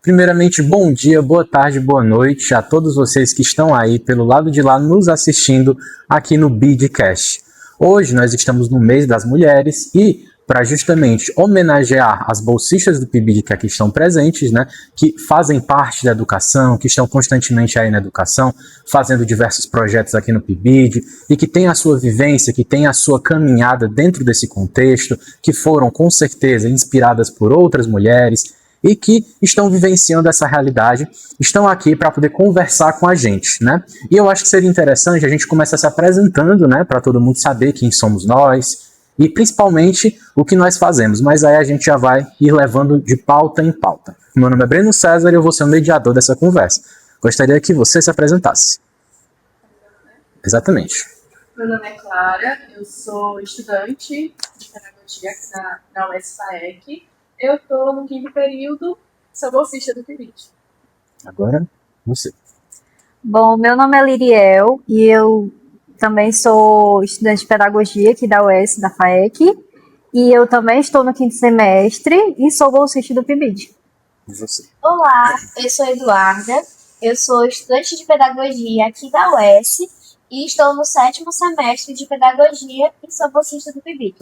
Primeiramente, bom dia, boa tarde, boa noite a todos vocês que estão aí pelo lado de lá nos assistindo aqui no Bidcast. Hoje nós estamos no mês das mulheres e para justamente homenagear as bolsistas do PIBID que aqui estão presentes, né, que fazem parte da educação, que estão constantemente aí na educação, fazendo diversos projetos aqui no PIBID e que têm a sua vivência, que têm a sua caminhada dentro desse contexto, que foram com certeza inspiradas por outras mulheres e que estão vivenciando essa realidade, estão aqui para poder conversar com a gente, né? E eu acho que seria interessante a gente começar se apresentando, né, para todo mundo saber quem somos nós e principalmente o que nós fazemos, mas aí a gente já vai ir levando de pauta em pauta. Meu nome é Breno César e eu vou ser o mediador dessa conversa. Gostaria que você se apresentasse. Exatamente. Meu nome é Clara, eu sou estudante de pedagogia aqui na UES-FAEC. Eu estou no 5º período, sou bolsista do PIBID. Agora, você. Bom, meu nome é Liriel e eu também sou estudante de pedagogia aqui da UES, da FAEC. E eu também estou no 5º semestre e sou bolsista do PIBID. E você? Olá, eu sou Eduarda, eu sou estudante de pedagogia aqui da UES e estou no 7º semestre de pedagogia e sou bolsista do PIBID.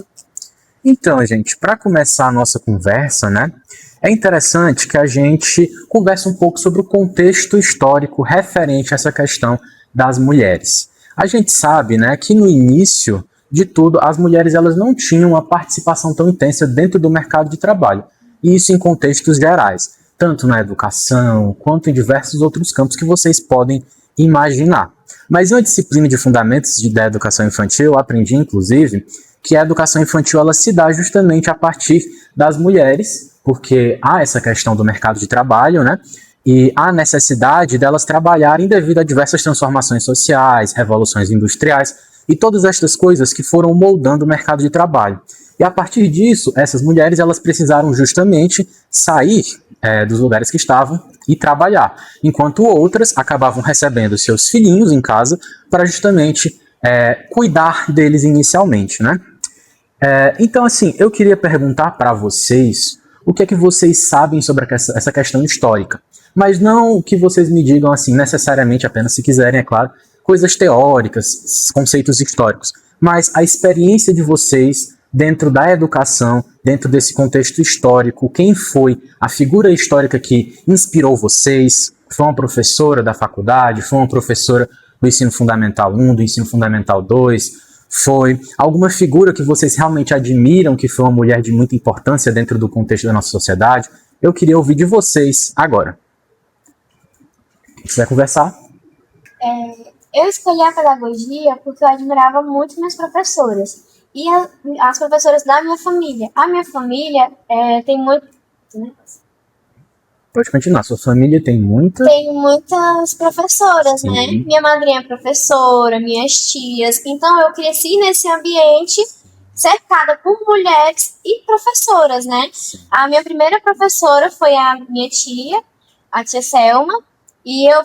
Então, gente, para começar a nossa conversa, né, é interessante que a gente converse um pouco sobre o contexto histórico referente a essa questão das mulheres. A gente sabe, né, que no início de tudo, as mulheres elas não tinham uma participação tão intensa dentro do mercado de trabalho, e isso em contextos gerais, tanto na educação quanto em diversos outros campos que vocês podem imaginar. Mas em uma disciplina de fundamentos da educação infantil, eu aprendi, inclusive, que a educação infantil ela se dá justamente a partir das mulheres, porque há essa questão do mercado de trabalho, né? E há necessidade delas trabalharem devido a diversas transformações sociais, revoluções industriais e todas estas coisas que foram moldando o mercado de trabalho. E a partir disso, essas mulheres elas precisaram justamente sair dos lugares que estavam e trabalhar, enquanto outras acabavam recebendo seus filhinhos em casa para justamente cuidar deles inicialmente, né? Então, assim, eu queria perguntar para vocês o que é que vocês sabem sobre essa questão histórica. Mas não que vocês me digam, assim, necessariamente apenas, se quiserem, é claro, coisas teóricas, conceitos históricos. Mas a experiência de vocês dentro da educação, dentro desse contexto histórico, quem foi a figura histórica que inspirou vocês? Foi uma professora da faculdade? Foi uma professora do ensino fundamental 1, do ensino fundamental 2? Foi alguma figura que vocês realmente admiram, que foi uma mulher de muita importância dentro do contexto da nossa sociedade? Eu queria ouvir de vocês agora. Você vai conversar? Eu escolhi a pedagogia porque eu admirava muito minhas professoras e as professoras da minha família. A minha família tem muito... Pode continuar. Sua família tem muita... Tem muitas professoras, Sim. né? Minha madrinha é professora, minhas tias. Então eu cresci nesse ambiente cercada por mulheres e professoras, né? Sim. A minha primeira professora foi a minha tia, a tia Selma, e eu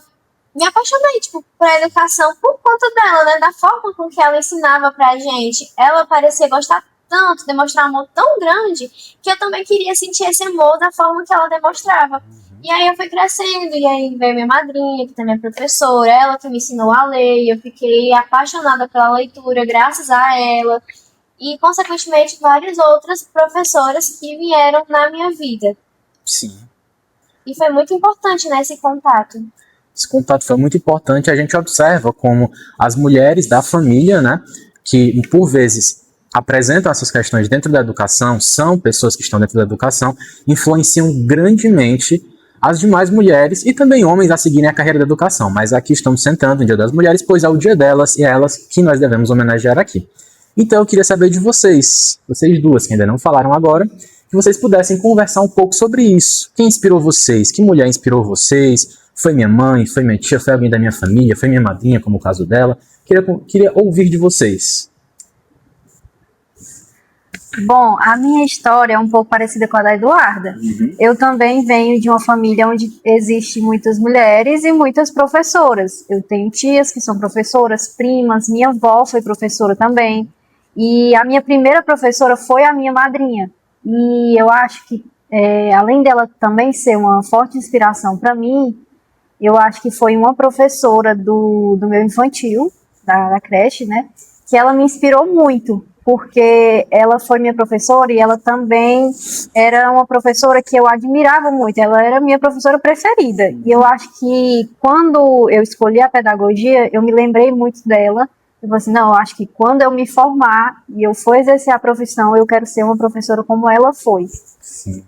me apaixonei, tipo, pra educação por conta dela, né? Da forma com que ela ensinava pra gente. Ela parecia gostar tanto, demonstrar um amor tão grande, que eu também queria sentir esse amor da forma que ela demonstrava. E aí eu fui crescendo, e aí veio minha madrinha, que também é professora, ela que me ensinou a ler, e eu fiquei apaixonada pela leitura graças a ela. E, consequentemente, várias outras professoras que vieram na minha vida. Sim. E foi muito importante, né, esse contato. Esse contato foi muito importante. A gente observa como as mulheres da família, né, que por vezes apresentam essas questões dentro da educação, são pessoas que estão dentro da educação, influenciam grandemente as demais mulheres e também homens a seguirem a carreira da educação. Mas aqui estamos centrando no Dia das Mulheres, pois é o dia delas e é elas que nós devemos homenagear aqui. Então eu queria saber de vocês duas que ainda não falaram agora, que vocês pudessem conversar um pouco sobre isso. Quem inspirou vocês? Que mulher inspirou vocês? Foi minha mãe? Foi minha tia? Foi alguém da minha família? Foi minha madrinha, como o caso dela? Queria ouvir de vocês. Bom, a minha história é um pouco parecida com a da Eduarda. Eu também venho de uma família onde existem muitas mulheres e muitas professoras. Eu tenho tias que são professoras, primas, minha avó foi professora também. E a minha primeira professora foi a minha madrinha. E eu acho que além dela também ser uma forte inspiração para mim, eu acho que foi uma professora do meu infantil, da creche, né, que ela me inspirou muito, porque ela foi minha professora e ela também era uma professora que eu admirava muito, ela era minha professora preferida. E eu acho que quando eu escolhi a pedagogia, eu me lembrei muito dela. Eu falei assim, não, eu acho que quando eu me formar e eu for exercer a profissão, eu quero ser uma professora como ela foi. Sim.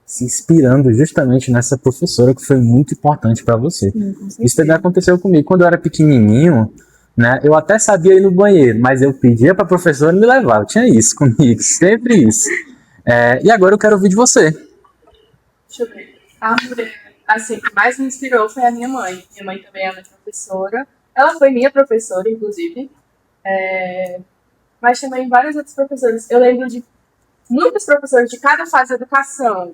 Se inspirando justamente nessa professora que foi muito importante para você. Sim, isso também aconteceu comigo. Quando eu era pequenininho, né, eu até sabia ir no banheiro, mas eu pedia para a professora me levar. Eu tinha isso comigo, sempre isso. E agora eu quero ouvir de você. Deixa eu ver. A mulher, assim, que mais me inspirou foi a minha mãe. Minha mãe também é professora. Ela foi minha professora, inclusive. Mas também vários outros professores. Eu lembro de muitos professores de cada fase da educação,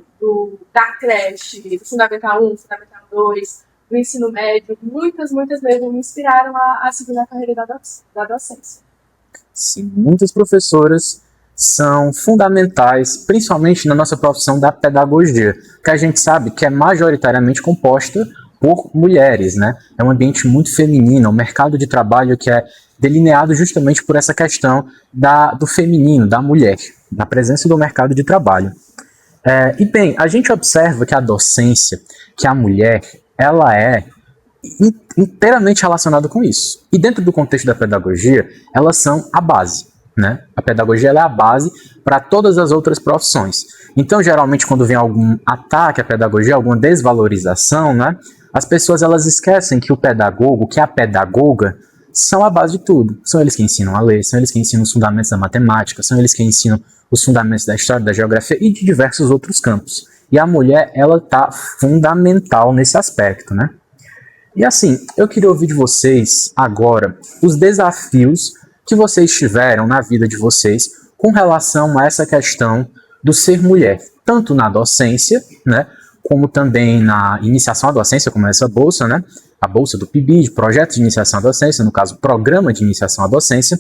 da creche, do Fundamental 1, Fundamental 2, do ensino médio, muitas mesmo me inspiraram a seguir na carreira da docência. Sim, muitas professoras são fundamentais, principalmente na nossa profissão da pedagogia, que a gente sabe que é majoritariamente composta por mulheres, né? É um ambiente muito feminino, um mercado de trabalho que é delineado justamente por essa questão do feminino, da mulher, da presença do mercado de trabalho. E bem, a gente observa que a docência, que a mulher, ela é inteiramente relacionada com isso. E dentro do contexto da pedagogia, elas são a base, né? A pedagogia ela é a base para todas as outras profissões. Então, geralmente, quando vem algum ataque à pedagogia, alguma desvalorização, né? As pessoas elas esquecem que o pedagogo, que a pedagoga, são a base de tudo. São eles que ensinam a ler, são eles que ensinam os fundamentos da matemática, são eles que ensinam os fundamentos da história, da geografia e de diversos outros campos. E a mulher, ela está fundamental nesse aspecto, né? E assim, eu queria ouvir de vocês agora os desafios que vocês tiveram na vida de vocês com relação a essa questão do ser mulher, tanto na docência, né, como também na iniciação à docência, como essa bolsa, né, a bolsa do PIBID, projeto de iniciação à docência, no caso, programa de iniciação à docência,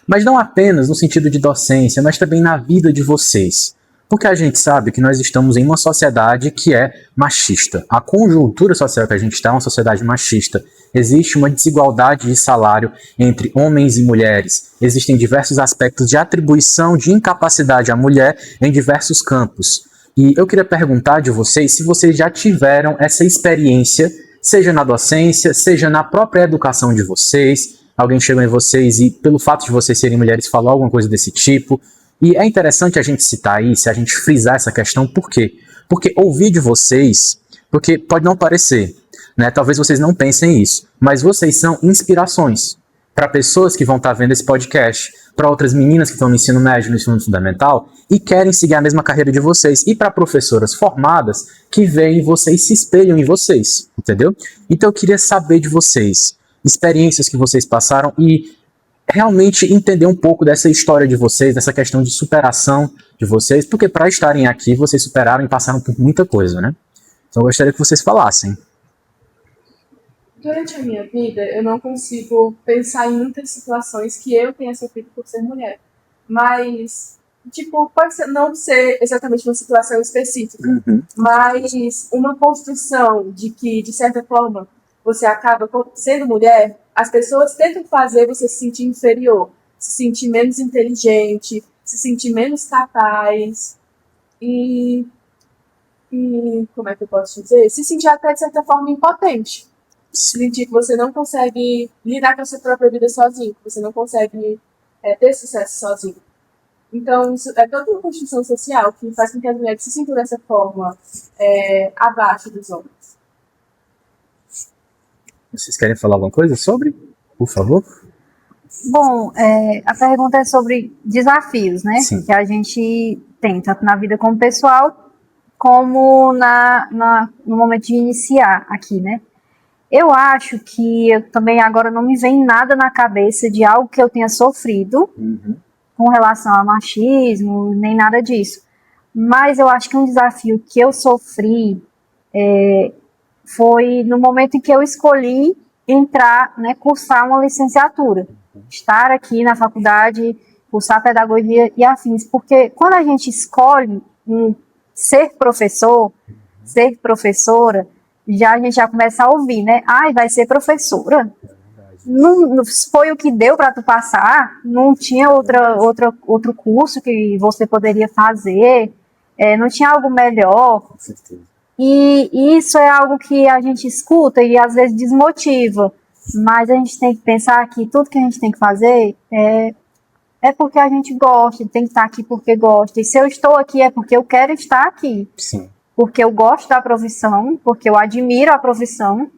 mas não apenas no sentido de docência, mas também na vida de vocês. Porque a gente sabe que nós estamos em uma sociedade que é machista. A conjuntura social que a gente está é uma sociedade machista. Existe uma desigualdade de salário entre homens e mulheres. Existem diversos aspectos de atribuição de incapacidade à mulher em diversos campos. E eu queria perguntar de vocês se vocês já tiveram essa experiência, seja na docência, seja na própria educação de vocês. Alguém chegou em vocês e, pelo fato de vocês serem mulheres, falou alguma coisa desse tipo. E é interessante a gente citar isso, a gente frisar essa questão, por quê? Porque ouvir de vocês, porque pode não parecer, né? Talvez vocês não pensem isso, mas vocês são inspirações para pessoas que vão estar vendo esse podcast, para outras meninas que estão no ensino médio, no ensino fundamental, e querem seguir a mesma carreira de vocês, e para professoras formadas que veem vocês e se espelham em vocês, entendeu? Então eu queria saber de vocês, experiências que vocês passaram e realmente entender um pouco dessa história de vocês, dessa questão de superação de vocês, porque para estarem aqui, vocês superaram e passaram por muita coisa, né? Então eu gostaria que vocês falassem. Durante a minha vida, eu não consigo pensar em muitas situações que eu tenha sofrido por ser mulher. Mas, pode não ser exatamente uma situação específica, mas uma construção de que, de certa forma, você acaba sendo mulher, as pessoas tentam fazer você se sentir inferior, se sentir menos inteligente, se sentir menos capaz e como é que eu posso dizer? Se sentir até, de certa forma, impotente. Se sentir que você não consegue lidar com a sua própria vida sozinho, que você não consegue ter sucesso sozinho. Então, isso é toda uma construção social que faz com que as mulheres se sintam dessa forma abaixo dos homens. Vocês querem falar alguma coisa sobre? Por favor. Bom, a pergunta é sobre desafios, né? Sim. Que a gente tem, tanto na vida como pessoal, como no momento de iniciar aqui, né? Eu acho que eu também agora não me vem nada na cabeça de algo que eu tenha sofrido com relação a machismo, nem nada disso. Mas eu acho que um desafio que eu sofri foi no momento em que eu escolhi entrar, né, cursar uma licenciatura, estar aqui na faculdade, cursar pedagogia e afins, porque quando a gente escolhe ser professor, ser professora, já a gente já começa a ouvir, né? Ai, vai ser professora. Não foi o que deu para tu passar, não tinha outro curso que você poderia fazer, não tinha algo melhor. Com certeza. E isso é algo que a gente escuta e às vezes desmotiva, mas a gente tem que pensar que tudo que a gente tem que fazer é porque a gente gosta, tem que estar aqui porque gosta. E se eu estou aqui é porque eu quero estar aqui. Sim. Porque eu gosto da profissão, porque eu admiro a profissão.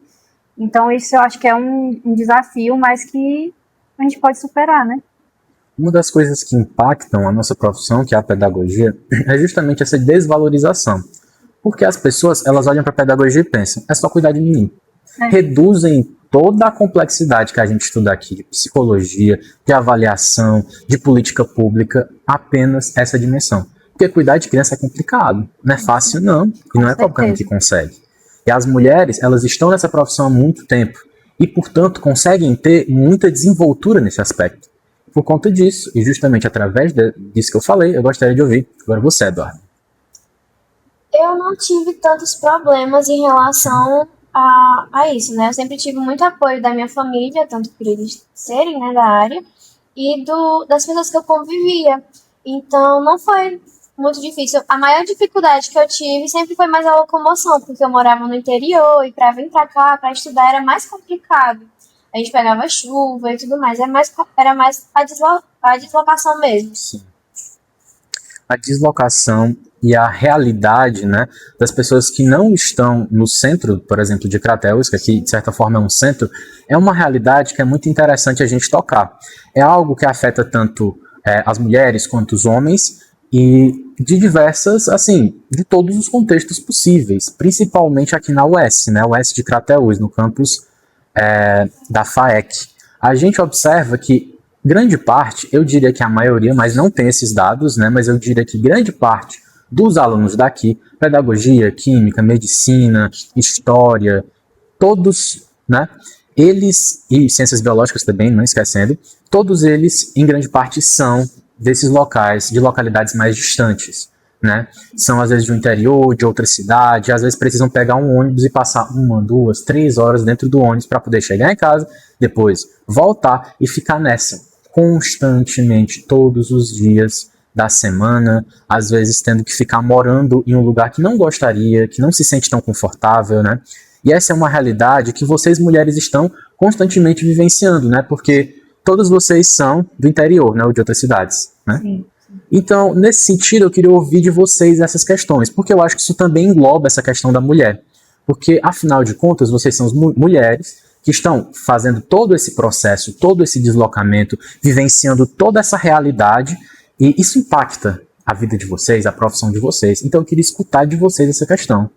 Então isso eu acho que é um desafio, mas que a gente pode superar, né? Uma das coisas que impactam a nossa profissão, que é a pedagogia, é justamente essa desvalorização. Porque as pessoas, elas olham para a pedagogia e pensam, é só cuidar de mim. Reduzem toda a complexidade que a gente estuda aqui, de psicologia, de avaliação, de política pública, apenas essa dimensão. Porque cuidar de criança é complicado, não é fácil não, e não é qualquer um que consegue. E as mulheres, elas estão nessa profissão há muito tempo, e portanto conseguem ter muita desenvoltura nesse aspecto. Por conta disso, e justamente através disso que eu falei, eu gostaria de ouvir agora você, Eduardo. Eu não tive tantos problemas em relação a isso, né? Eu sempre tive muito apoio da minha família, tanto por eles serem, né, da área, e das pessoas que eu convivia. Então, não foi muito difícil. A maior dificuldade que eu tive sempre foi mais a locomoção, porque eu morava no interior e para vir para cá, para estudar, era mais complicado. A gente pegava chuva e tudo mais, era mais a deslocação mesmo. Sim. A deslocação e a realidade, né, das pessoas que não estão no centro, por exemplo, de Crateús, que aqui de certa forma é um centro, é uma realidade que é muito interessante a gente tocar. É algo que afeta tanto as mulheres quanto os homens e de diversas, assim, de todos os contextos possíveis, principalmente aqui na UES, né, UES de Crateús, no campus da FAEC. A gente observa que grande parte, eu diria que a maioria, mas não tem esses dados, né, mas eu diria que grande parte dos alunos daqui, pedagogia, química, medicina, história, todos, né, eles, e ciências biológicas também, não esquecendo, todos eles, em grande parte, são desses locais, de localidades mais distantes, né, são às vezes do interior, de outra cidade, às vezes precisam pegar um ônibus e passar 1, 2, 3 horas dentro do ônibus para poder chegar em casa, depois voltar e ficar nessa, constantemente, todos os dias da semana, às vezes tendo que ficar morando em um lugar que não gostaria, que não se sente tão confortável, né? E essa é uma realidade que vocês mulheres estão constantemente vivenciando, né? Porque todos vocês são do interior, né? Ou de outras cidades, né? Sim. Então, nesse sentido, eu queria ouvir de vocês essas questões, porque eu acho que isso também engloba essa questão da mulher. Porque, afinal de contas, vocês são mulheres que estão fazendo todo esse processo, todo esse deslocamento, vivenciando toda essa realidade, e isso impacta a vida de vocês, a profissão de vocês. Então eu queria escutar de vocês essa questão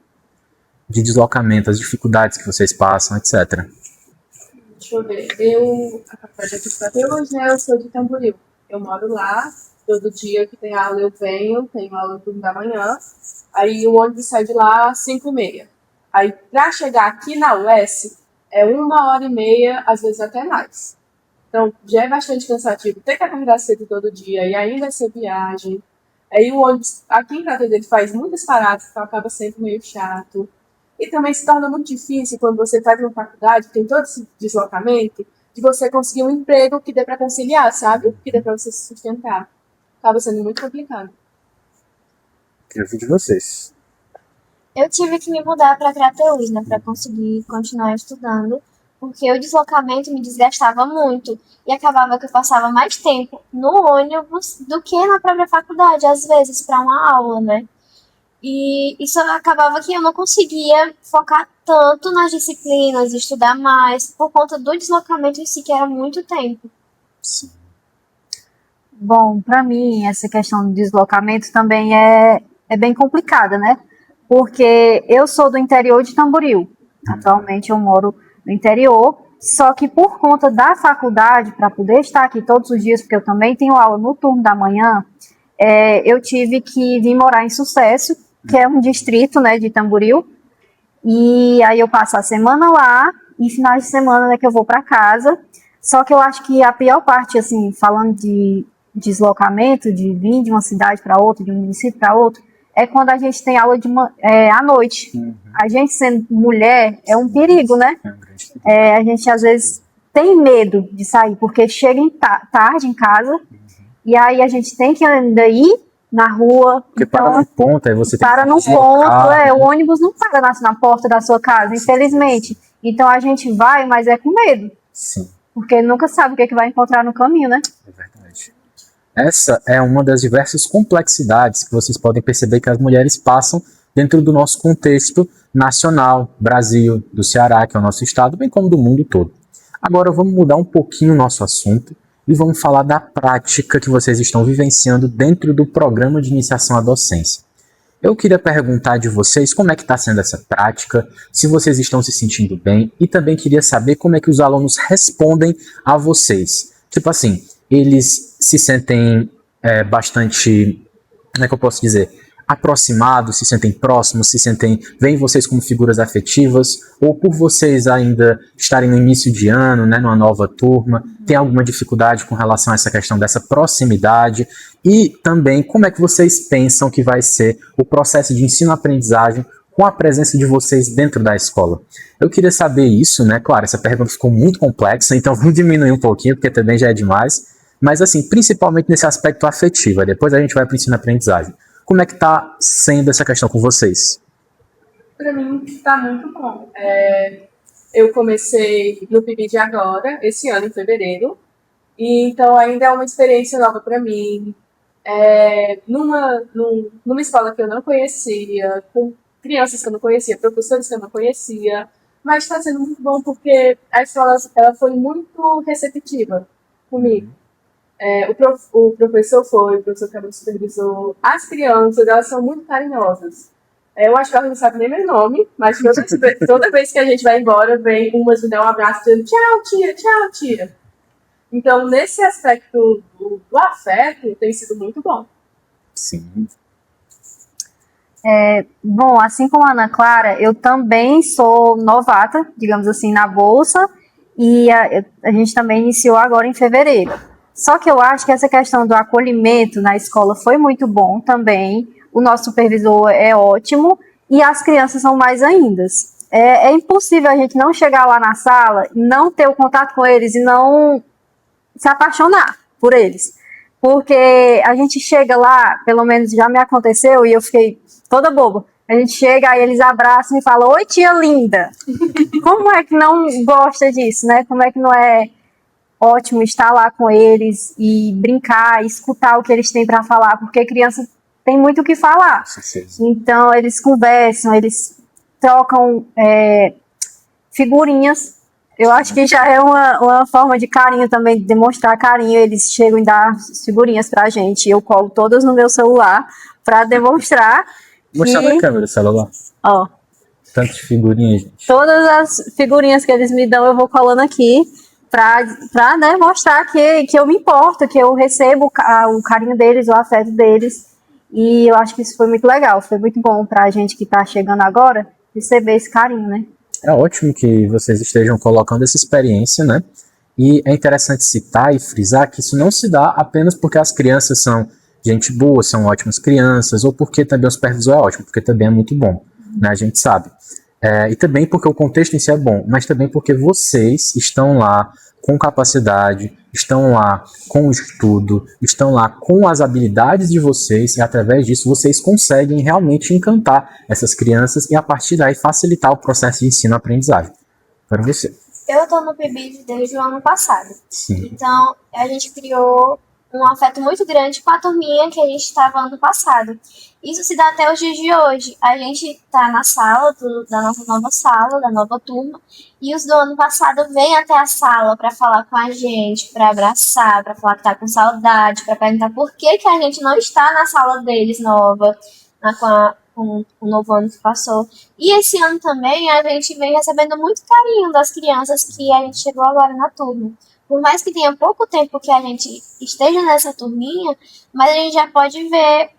de deslocamento, as dificuldades que vocês passam, etc. Deixa eu ver. A faculdade aqui de Crateús, né? Eu sou de Tamboril. Eu moro lá. Todo dia que tem aula eu venho. Tenho aula no turno da manhã. Aí o ônibus sai de lá às 5h30. Aí pra chegar aqui na UES é 1h30, às vezes até mais. Então, já é bastante cansativo ter que acordar cedo todo dia e ainda essa viagem. Aí o ônibus, aqui em Crateús, ele faz muitas paradas, então acaba sempre meio chato. E também se torna muito difícil quando você faz uma faculdade, tem todo esse deslocamento, de você conseguir um emprego que dê para conciliar, sabe? Que dê para você se sustentar. Acaba sendo muito complicado. Queria ouvir de vocês. Eu tive que me mudar para Crateús, né, para conseguir continuar estudando, porque o deslocamento me desgastava muito e acabava que eu passava mais tempo no ônibus do que na própria faculdade, às vezes, para uma aula, né? E isso acabava que eu não conseguia focar tanto nas disciplinas, estudar mais, por conta do deslocamento em si, que era muito tempo. Sim. Bom, para mim, essa questão do deslocamento também é bem complicada, né? Porque eu sou do interior de Tamboril. Atualmente eu moro no interior, só que por conta da faculdade, para poder estar aqui todos os dias, porque eu também tenho aula no turno da manhã, eu tive que vir morar em Sucesso, que é um distrito, né, de Tamboril, e aí eu passo a semana lá, e finais de semana é que eu vou para casa. Só que eu acho que a pior parte, assim, falando de deslocamento, de vir de uma cidade para outra, de um município para outro, é quando a gente tem aula à noite. A gente sendo mulher é um perigo, né? É um grande perigo. A gente às vezes tem medo de sair, porque chega tarde em casa, e aí a gente tem que ainda ir na rua. Porque então, para num ponto, aí você tem para que num deslocar, ponto, o ônibus não para na porta da sua casa, infelizmente. Então a gente vai, mas é com medo, Sim, porque nunca sabe o que, é que vai encontrar no caminho, né? é verdade. Essa é uma das diversas complexidades que vocês podem perceber que as mulheres passam dentro do nosso contexto nacional, Brasil, do Ceará, que é o nosso estado, bem como do mundo todo. Agora vamos mudar um pouquinho o nosso assunto e vamos falar da prática que vocês estão vivenciando dentro do programa de iniciação à docência. Eu queria perguntar de vocês como é que está sendo essa prática, se vocês estão se sentindo bem, e também queria saber como é que os alunos respondem a vocês. Tipo assim, eles se sentem bastante, como é que eu posso dizer, aproximados, se sentem próximos, veem vocês como figuras afetivas, ou por vocês ainda estarem no início de ano, né, numa nova turma, tem alguma dificuldade com relação a essa questão dessa proximidade, e também como é que vocês pensam que vai ser o processo de ensino-aprendizagem com a presença de vocês dentro da escola. Eu queria saber isso, né, claro, essa pergunta ficou muito complexa, então vamos diminuir um pouquinho, porque também já é demais, mas assim, principalmente nesse aspecto afetivo, depois a gente vai para o ensino-aprendizagem. Como é que está sendo essa questão com vocês? Para mim, está muito bom. Eu comecei no PIBID agora, esse ano, em fevereiro. E então ainda é uma experiência nova para mim. Numa escola que eu não conhecia, com crianças que eu não conhecia, professores que eu não conhecia. Mas está sendo muito bom porque a escola ela foi muito receptiva comigo. O professor o professor que era o supervisor, as crianças, elas são muito carinhosas. Eu acho que elas não sabem nem meu nome, mas toda vez que a gente vai embora, vem umas me dão um abraço dizendo tchau, tia. Então, nesse aspecto do afeto, tem sido muito bom. Sim. Bom, assim como a Ana Clara, eu também sou novata, digamos assim, na Bolsa, e a gente também iniciou agora em fevereiro. Só que eu acho que essa questão do acolhimento na escola foi muito bom também. O nosso supervisor é ótimo e as crianças são mais ainda. É impossível a gente não chegar lá na sala, não ter o contato com eles e não se apaixonar por eles. Porque a gente chega lá, pelo menos já me aconteceu e eu fiquei toda boba. A gente chega, aí eles abraçam e falam: oi, tia linda. Como é que não gosta disso, né? Como é que não é ótimo estar lá com eles e brincar, escutar o que eles têm para falar, porque criança tem muito o que falar. Então, eles conversam, eles trocam figurinhas. Eu acho que já é uma forma de carinho também, de demonstrar carinho. Eles chegam e dão figurinhas pra gente. Eu colo todas no meu celular para demonstrar. Mostrar na câmera o celular. Ó. Tantas figurinhas, gente. Todas as figurinhas que eles me dão, eu vou colando aqui. Pra né, mostrar que eu me importo, que eu recebo o carinho deles, o afeto deles. E eu acho que isso foi muito legal, foi muito bom pra gente que tá chegando agora receber esse carinho, né? É ótimo que vocês estejam colocando essa experiência, né? E é interessante citar e frisar que isso não se dá apenas porque as crianças são gente boa, são ótimas crianças, ou porque também o supervisor é ótimo, porque também é muito bom, né? A gente sabe. E também porque o contexto em si é bom, mas também porque vocês estão lá com capacidade, estão lá com o estudo, estão lá com as habilidades de vocês e através disso vocês conseguem realmente encantar essas crianças e a partir daí facilitar o processo de ensino-aprendizagem. Para você. Eu tô no PIBID desde o ano passado. Sim. Então, a gente criou um afeto muito grande com a turminha que a gente estava ano passado. Isso se dá até os dias de hoje. A gente tá na sala da nossa nova sala, da nova turma, e os do ano passado vêm até a sala para falar com a gente, para abraçar, para falar que tá com saudade, para perguntar por que a gente não está na sala deles nova, com o novo ano que passou. E esse ano também a gente vem recebendo muito carinho das crianças que a gente chegou agora na turma. Por mais que tenha pouco tempo que a gente esteja nessa turminha, mas a gente já pode ver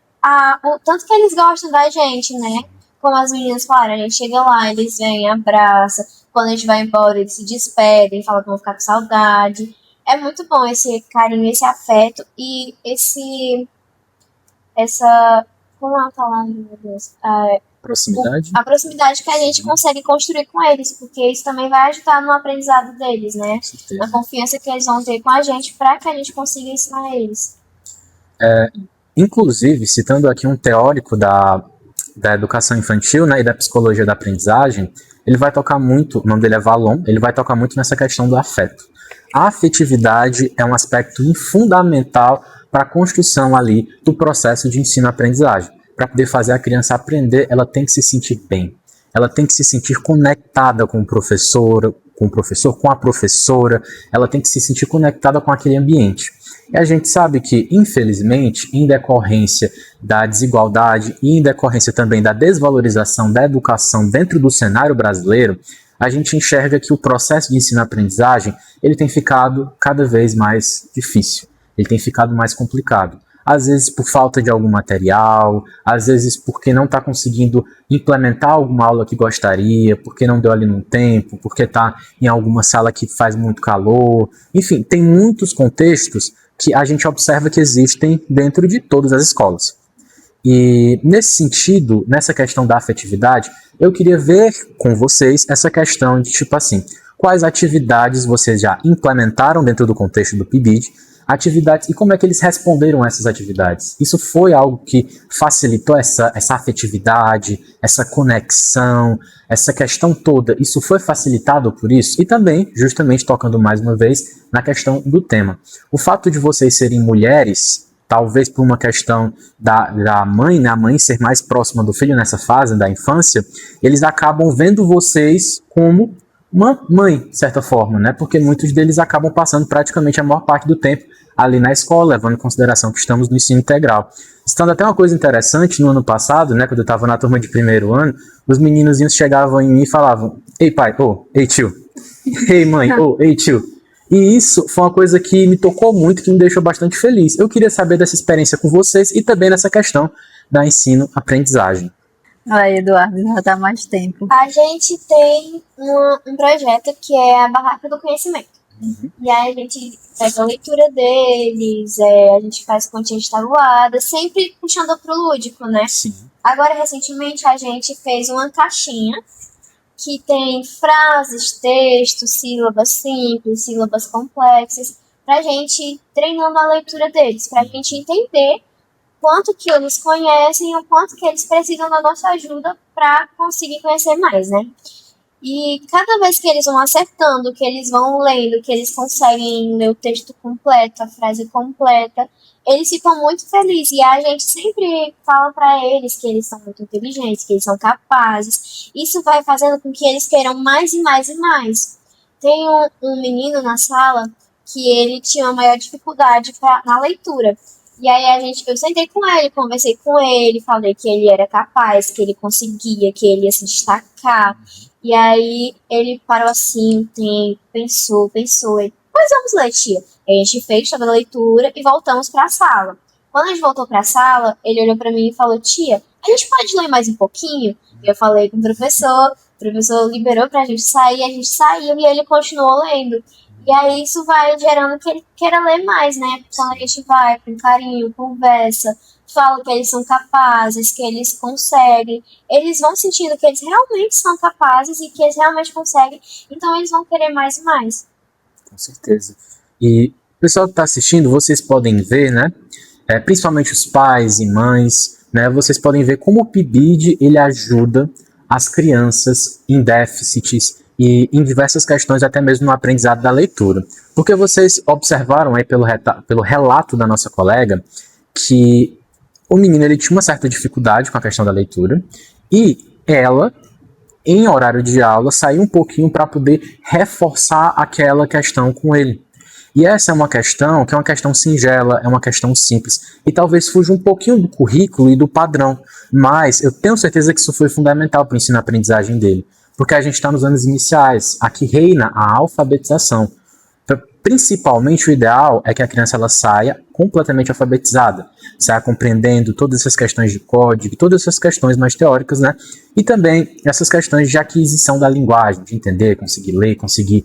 o tanto que eles gostam da gente, né? Como as meninas falaram, a gente chega lá, eles vêm, abraçam. Quando a gente vai embora, eles se despedem, falam que vão ficar com saudade. É muito bom esse carinho, esse afeto e essa como é a palavra, meu Deus? Proximidade? A proximidade que a gente consegue construir com eles, porque isso também vai ajudar no aprendizado deles, né? Com certeza. Na confiança que eles vão ter com a gente para que a gente consiga ensinar eles. Inclusive, citando aqui um teórico da educação infantil, né, e da psicologia da aprendizagem, ele vai tocar muito, o nome dele é Vallon, ele vai tocar muito nessa questão do afeto. A afetividade é um aspecto fundamental para a construção ali do processo de ensino-aprendizagem. Para poder fazer a criança aprender, ela tem que se sentir bem. Ela tem que se sentir conectada com o professor, com a professora, ela tem que se sentir conectada com aquele ambiente. E a gente sabe que, infelizmente, em decorrência da desigualdade e em decorrência também da desvalorização da educação dentro do cenário brasileiro, a gente enxerga que o processo de ensino-aprendizagem ele tem ficado cada vez mais difícil, ele tem ficado mais complicado. Às vezes por falta de algum material, às vezes porque não está conseguindo implementar alguma aula que gostaria, porque não deu ali no tempo, porque está em alguma sala que faz muito calor. Enfim, tem muitos contextos que a gente observa que existem dentro de todas as escolas. E nesse sentido, nessa questão da afetividade, eu queria ver com vocês essa questão de tipo assim, quais atividades vocês já implementaram dentro do contexto do PIBID, atividades e como é que eles responderam a essas atividades. Isso foi algo que facilitou essa afetividade, essa conexão, essa questão toda. Isso foi facilitado por isso? E também, justamente tocando mais uma vez na questão do tema. O fato de vocês serem mulheres, talvez por uma questão da mãe, né, a mãe ser mais próxima do filho nessa fase da infância, eles acabam vendo vocês como uma mãe, de certa forma, né? Porque muitos deles acabam passando praticamente a maior parte do tempo ali na escola, levando em consideração que estamos no ensino integral. Estando até uma coisa interessante, no ano passado, né, quando eu estava na turma de primeiro ano, os meninozinhos chegavam em mim e falavam: ei pai, ei tio, ei mãe, ei tio. E isso foi uma coisa que me tocou muito, que me deixou bastante feliz. Eu queria saber dessa experiência com vocês e também dessa questão da ensino-aprendizagem. Aí, Eduardo, já dá mais tempo. A gente tem um projeto que é a Barraca do Conhecimento. E aí a gente faz a leitura deles, a gente faz continhas tabuadas, sempre puxando pro lúdico, né? Sim. Agora, recentemente, a gente fez uma caixinha que tem frases, textos, sílabas simples, sílabas complexas, pra gente treinando a leitura deles, pra gente entender quanto que eles conhecem, o quanto que eles precisam da nossa ajuda para conseguir conhecer mais, né? E cada vez que eles vão acertando, que eles vão lendo, que eles conseguem ler o texto completo, a frase completa, eles ficam muito felizes. E a gente sempre fala para eles que eles são muito inteligentes, que eles são capazes. Isso vai fazendo com que eles queiram mais e mais e mais. Tem um menino na sala que ele tinha uma maior dificuldade na leitura. E aí eu sentei com ele, conversei com ele, falei que ele era capaz, que ele conseguia, que ele ia se destacar. E aí ele parou assim um tempo, pensou, ele, pois vamos ler, tia. A gente fez toda a leitura e voltamos para a sala. Quando a gente voltou para a sala, ele olhou para mim e falou: tia, a gente pode ler mais um pouquinho? E eu falei com o professor liberou pra gente sair, a gente saiu e ele continuou lendo. E aí isso vai gerando que ele queira ler mais, né? Quando a gente vai com carinho, conversa, fala que eles são capazes, que eles conseguem, eles vão sentindo que eles realmente são capazes e que eles realmente conseguem, então eles vão querer mais e mais. Com certeza. E o pessoal que está assistindo, vocês podem ver, né? Principalmente os pais e mães, né? Vocês podem ver como o PIBID ele ajuda as crianças em déficits e em diversas questões, até mesmo no aprendizado da leitura. Porque vocês observaram aí pelo relato da nossa colega que o menino ele tinha uma certa dificuldade com a questão da leitura e ela, em horário de aula, saiu um pouquinho para poder reforçar aquela questão com ele. E essa é uma questão que é uma questão singela, é uma questão simples e talvez fuja um pouquinho do currículo e do padrão, mas eu tenho certeza que isso foi fundamental para o ensino-aprendizagem dele. Porque a gente está nos anos iniciais, aqui reina a alfabetização. Principalmente o ideal é que a criança ela saia completamente alfabetizada, saia compreendendo todas essas questões de código, todas essas questões mais teóricas, né? E também essas questões de aquisição da linguagem, de entender, conseguir ler, conseguir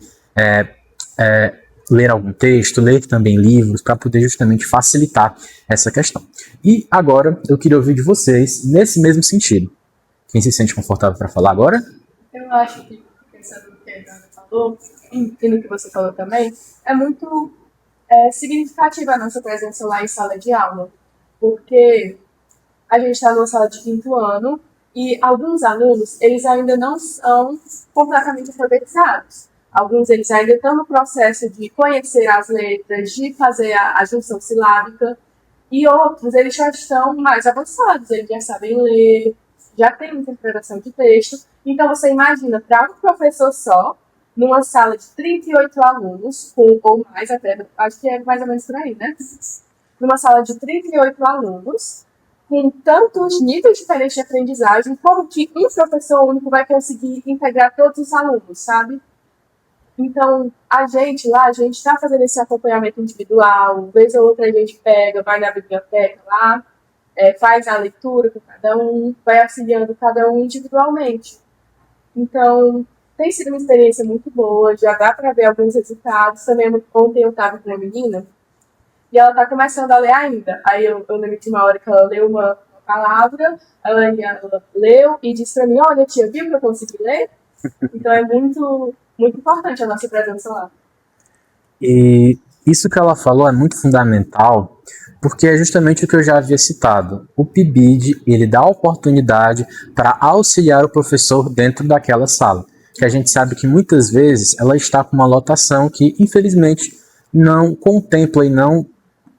ler algum texto, ler também livros, para poder justamente facilitar essa questão. E agora eu queria ouvir de vocês nesse mesmo sentido. Quem se sente confortável para falar agora? Eu acho que, pensando no que a Ana falou, e no que você falou também, é muito significativa a nossa presença lá em sala de aula, porque a gente está numa sala de 5º ano e alguns alunos, eles ainda não são completamente alfabetizados. Alguns eles ainda estão no processo de conhecer as letras, de fazer a junção silábica, e outros eles já estão mais avançados, eles já sabem ler, já têm interpretação de texto. Então você imagina, para um professor só, numa sala de 38 alunos, ou mais até, acho que é mais ou menos por aí, né? Numa sala de 38 alunos, com tantos níveis diferentes de aprendizagem, como que um professor único vai conseguir integrar todos os alunos, sabe? Então, a gente está fazendo esse acompanhamento individual, vez ou outra a gente pega, vai na biblioteca lá, faz a leitura com cada um, vai auxiliando cada um individualmente. Então, tem sido uma experiência muito boa, já dá para ver alguns resultados. Também ontem eu estava com uma menina, e ela está começando a ler ainda. Aí eu lembro de uma hora que ela leu uma palavra, ela leu e disse para mim, olha tia, viu que eu consegui ler? Então é muito, muito importante a nossa presença lá. E isso que ela falou é muito fundamental, porque é justamente o que eu já havia citado. O PIBID, ele dá oportunidade para auxiliar o professor dentro daquela sala, que a gente sabe que muitas vezes ela está com uma lotação que, infelizmente, não contempla e não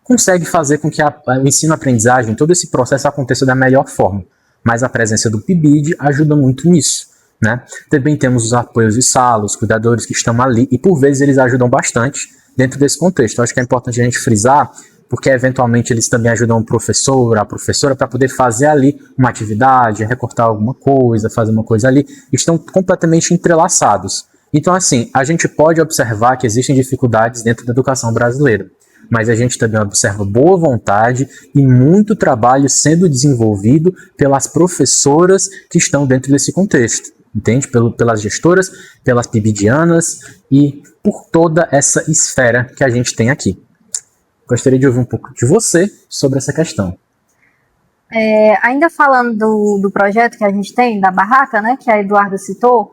consegue fazer com que o ensino-aprendizagem, todo esse processo aconteça da melhor forma. Mas a presença do PIBID ajuda muito nisso, né? Também temos os apoios de sala, os cuidadores que estão ali, e por vezes eles ajudam bastante dentro desse contexto. Eu acho que é importante a gente frisar, porque eventualmente eles também ajudam o professor, a professora, para poder fazer ali uma atividade, recortar alguma coisa, fazer uma coisa ali, estão completamente entrelaçados. Então, assim, a gente pode observar que existem dificuldades dentro da educação brasileira, mas a gente também observa boa vontade e muito trabalho sendo desenvolvido pelas professoras que estão dentro desse contexto, entende? Pelas gestoras, pelas PIBIdianas e por toda essa esfera que a gente tem aqui. Gostaria de ouvir um pouco de você sobre essa questão. Ainda falando do projeto que a gente tem, da barraca, né, que a Eduarda citou,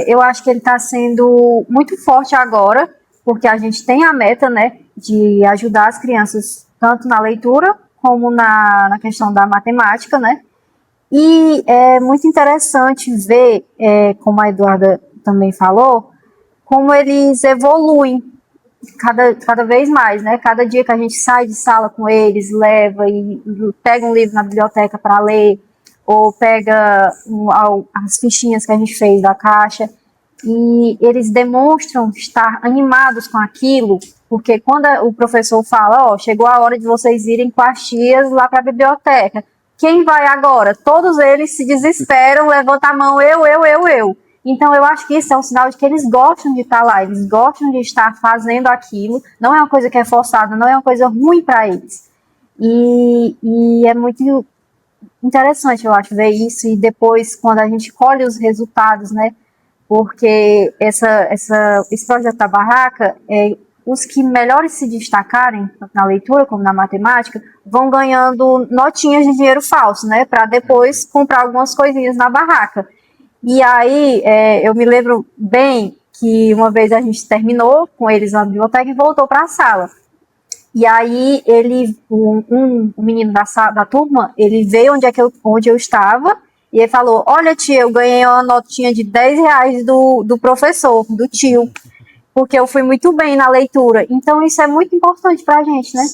eu acho que ele está sendo muito forte agora, porque a gente tem a meta, né, de ajudar as crianças tanto na leitura como na questão da matemática, né, e é muito interessante ver, como a Eduarda também falou, como eles evoluem cada vez mais, né? Cada dia que a gente sai de sala com eles, leva e pega um livro na biblioteca para ler, ou pega as fichinhas que a gente fez da caixa, e eles demonstram estar animados com aquilo, porque quando o professor fala, chegou a hora de vocês irem com as tias lá para a biblioteca, quem vai agora? Todos eles se desesperam, levantam a mão, eu. Então, eu acho que isso é um sinal de que eles gostam de estar lá, eles gostam de estar fazendo aquilo, não é uma coisa que é forçada, não é uma coisa ruim para eles. E é muito interessante, eu acho, ver isso, e depois, quando a gente colhe os resultados, né, porque esse projeto da barraca, os que melhores se destacarem na leitura, como na matemática, vão ganhando notinhas de dinheiro falso, né, para depois comprar algumas coisinhas na barraca. E aí, eu me lembro bem que uma vez a gente terminou com eles na biblioteca e voltou para a sala. E aí, um menino da turma, ele veio onde eu estava e ele falou, olha tia, eu ganhei uma notinha de R$10 do professor, do tio, porque eu fui muito bem na leitura. Então, isso é muito importante para a gente, né?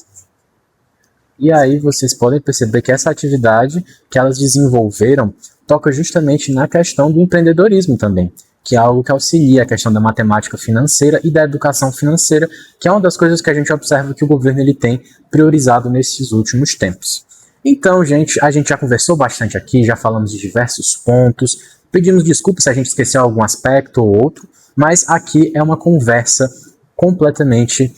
E aí vocês podem perceber que essa atividade que elas desenvolveram toca justamente na questão do empreendedorismo também, que é algo que auxilia a questão da matemática financeira e da educação financeira, que é uma das coisas que a gente observa que o governo ele tem priorizado nesses últimos tempos. Então, gente, a gente já conversou bastante aqui, já falamos de diversos pontos, pedimos desculpas se a gente esqueceu algum aspecto ou outro, mas aqui é uma conversa completamente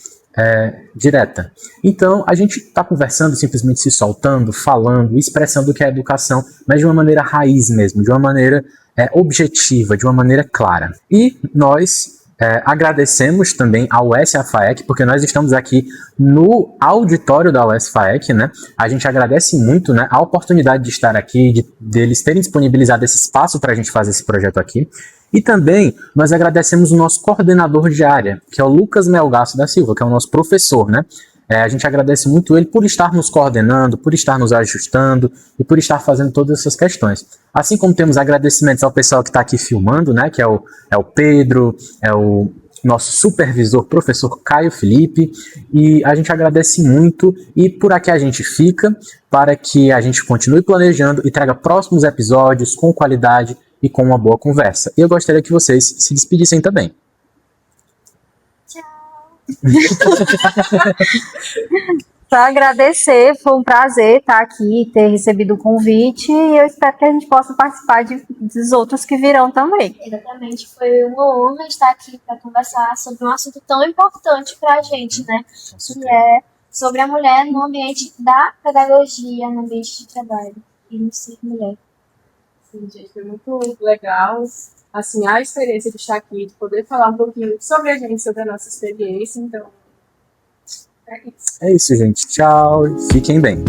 direta. Então, a gente está conversando, simplesmente se soltando, falando, expressando o que é educação, mas de uma maneira raiz mesmo, de uma maneira objetiva, de uma maneira clara. E nós Agradecemos também ao UES-FAEC, porque nós estamos aqui no auditório da UES-FAEC, né? A gente agradece muito, né, a oportunidade de estar aqui, deles terem disponibilizado esse espaço para a gente fazer esse projeto aqui. E também nós agradecemos o nosso coordenador de área, que é o Lucas Melgaço da Silva, que é o nosso professor, né? A gente agradece muito ele por estar nos coordenando, por estar nos ajustando e por estar fazendo todas essas questões. Assim como temos agradecimentos ao pessoal que está aqui filmando, né, que é o Pedro, é o nosso supervisor, professor Caio Felipe, e a gente agradece muito, e por aqui a gente fica para que a gente continue planejando e traga próximos episódios com qualidade e com uma boa conversa. E eu gostaria que vocês se despedissem também. Só agradecer, foi um prazer estar aqui, ter recebido o convite, e eu espero que a gente possa participar dos outros que virão também. Exatamente, foi uma honra estar aqui para conversar sobre um assunto tão importante para a gente, né? Que é sobre a mulher no ambiente da pedagogia, no ambiente de trabalho e no ser mulher. Sim, gente, foi muito legal. Assim, a experiência de estar aqui, de poder falar um pouquinho sobre a gente, sobre a nossa experiência, então, é isso. É isso, gente. Tchau. Fiquem bem.